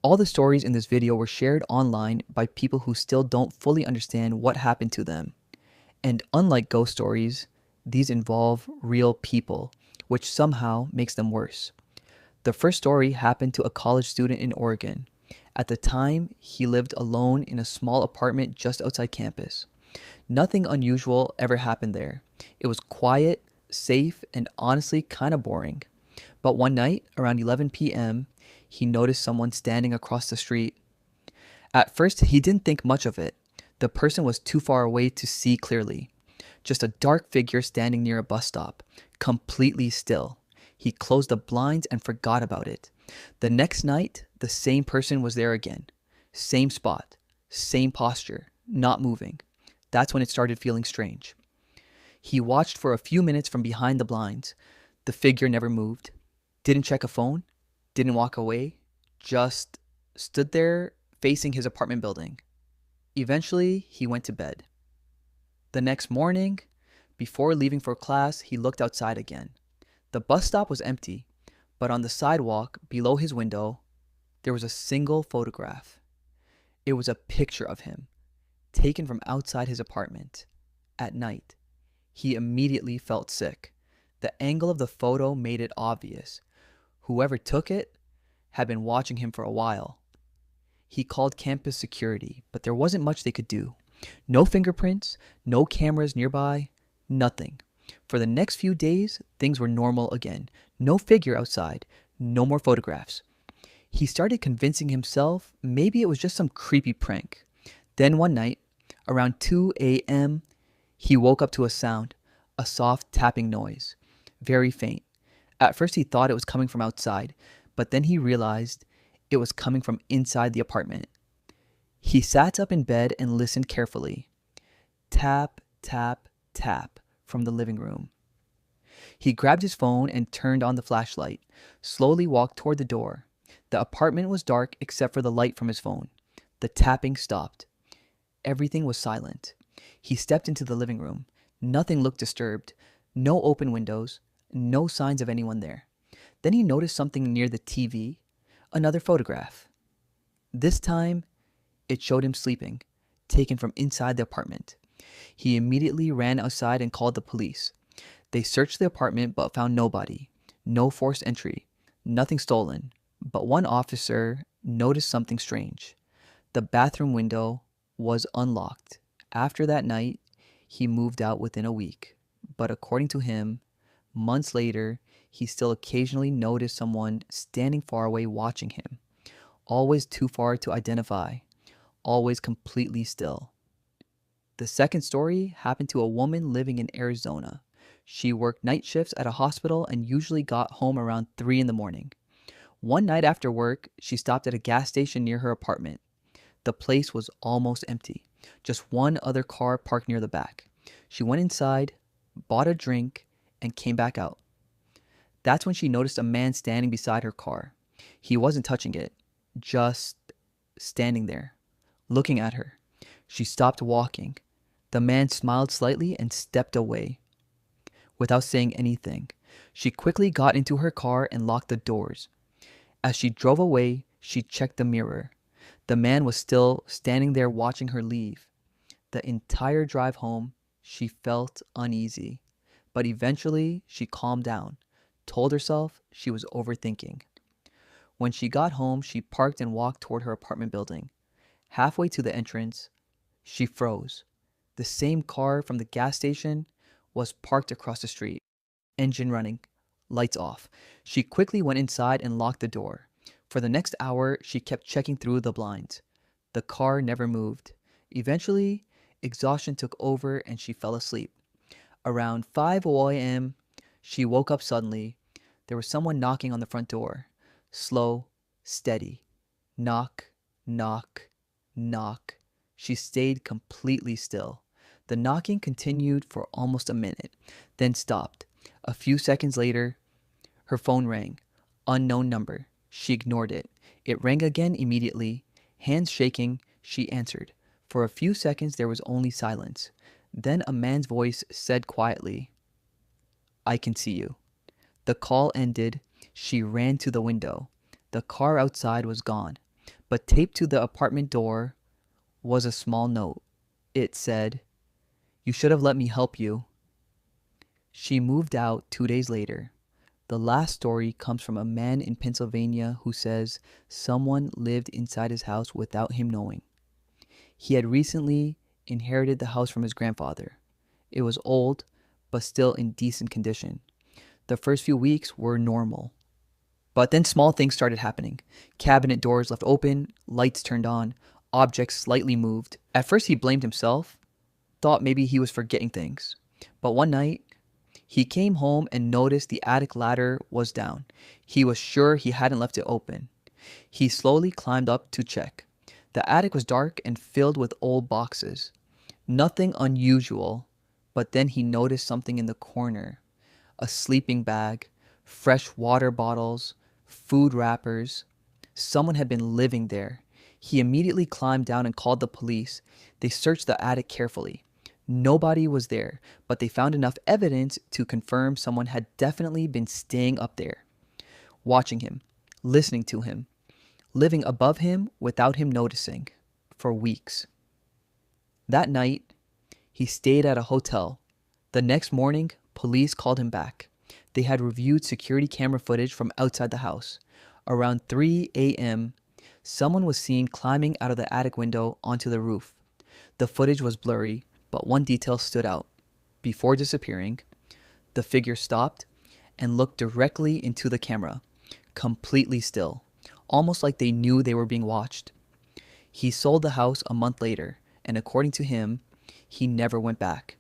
All the stories in this video were shared online by people who still don't fully understand what happened to them. And unlike ghost stories, these involve real people, which somehow makes them worse. The first story happened to a college student in Oregon. At the time, he lived alone in a small apartment just outside campus. Nothing unusual ever happened there. It was quiet, safe, and honestly kind of boring. But one night, around 11 p.m., he noticed someone standing across the street. At first, he didn't think much of it. The person was too far away to see clearly. Just a dark figure standing near a bus stop, completely still. He closed the blinds and forgot about it. The next night, the same person was there again. Same spot, same posture, not moving. That's when it started feeling strange. He watched for a few minutes from behind the blinds. The figure never moved, didn't check a phone, didn't walk away, just stood there facing his apartment building. Eventually, he went to bed. The next morning, before leaving for class, he looked outside again. The bus stop was empty, but on the sidewalk below his window, there was a single photograph. It was a picture of him, taken from outside his apartment, at night. He immediately felt sick. The angle of the photo made it obvious. Whoever took it had been watching him for a while. He called campus security, but there wasn't much they could do. No fingerprints, no cameras nearby, nothing. For the next few days, things were normal again. No figure outside, no more photographs. He started convincing himself maybe it was just some creepy prank. Then one night, around 2 a.m., he woke up to a sound, a soft tapping noise, very faint. At first he thought it was coming from outside, but then he realized it was coming from inside the apartment. He sat up in bed and listened carefully. Tap, tap, tap from the living room. He grabbed his phone and turned on the flashlight, slowly walked toward the door. The apartment was dark except for the light from his phone. The tapping stopped. Everything was silent. He stepped into the living room. Nothing looked disturbed. No open windows. No signs of anyone there. Then he noticed something near the TV. Another photograph. This time, it showed him sleeping, taken from inside the apartment. He immediately ran outside and called the police. They searched the apartment but found nobody. No forced entry. Nothing stolen. But one officer noticed something strange. The bathroom window was unlocked. After that night, he moved out within a week. But according to him, months later, he still occasionally noticed someone standing far away watching him. Always too far to identify. Always completely still. The second story happened to a woman living in Arizona. She worked night shifts at a hospital and usually got home around 3 in the morning. One night after work, she stopped at a gas station near her apartment. The place was almost empty. Just one other car parked near the back. She went inside, bought a drink, and came back out. That's when she noticed a man standing beside her car. He wasn't touching it, just standing there, looking at her. She stopped walking. The man smiled slightly and stepped away. Without saying anything, she quickly got into her car and locked the doors. As she drove away, she checked the mirror. The man was still standing there watching her leave. The entire drive home, she felt uneasy. But eventually, she calmed down, told herself she was overthinking. When she got home, she parked and walked toward her apartment building. Halfway to the entrance, she froze. The same car from the gas station was parked across the street, engine running, lights off. She quickly went inside and locked the door. For the next hour, she kept checking through the blinds. The car never moved. Eventually, exhaustion took over and she fell asleep. Around 5 a.m., she woke up suddenly. There was someone knocking on the front door. Slow, steady. Knock, knock, knock. She stayed completely still. The knocking continued for almost a minute, then stopped. A few seconds later, her phone rang. Unknown number. She ignored it. It rang again immediately. Hands shaking, she answered. For a few seconds, there was only silence. Then a man's voice said quietly, "I can see you." The call ended. She ran to the window. The car outside was gone. But taped to the apartment door was a small note. It said, "You should have let me help you." She moved out 2 days later. The last story comes from a man in Pennsylvania who says someone lived inside his house without him knowing. He had recently inherited the house from his grandfather. It was old, but still in decent condition. The first few weeks were normal. But then small things started happening. Cabinet doors left open, lights turned on, objects slightly moved. At first, he blamed himself, thought maybe he was forgetting things. But one night, he came home and noticed the attic ladder was down. He was sure he hadn't left it open. He slowly climbed up to check. The attic was dark and filled with old boxes. Nothing unusual, but then he noticed something in the corner. A sleeping bag, fresh water bottles, food wrappers. Someone had been living there. He immediately climbed down and called the police. They searched the attic carefully. Nobody was there, but they found enough evidence to confirm someone had definitely been staying up there, watching him, listening to him, living above him without him noticing, for weeks. That night, he stayed at a hotel. The next morning, police called him back. They had reviewed security camera footage from outside the house. Around 3 a.m., someone was seen climbing out of the attic window onto the roof. The footage was blurry, but one detail stood out. Before disappearing, the figure stopped and looked directly into the camera, completely still, almost like they knew they were being watched. He sold the house a month later, and according to him, he never went back.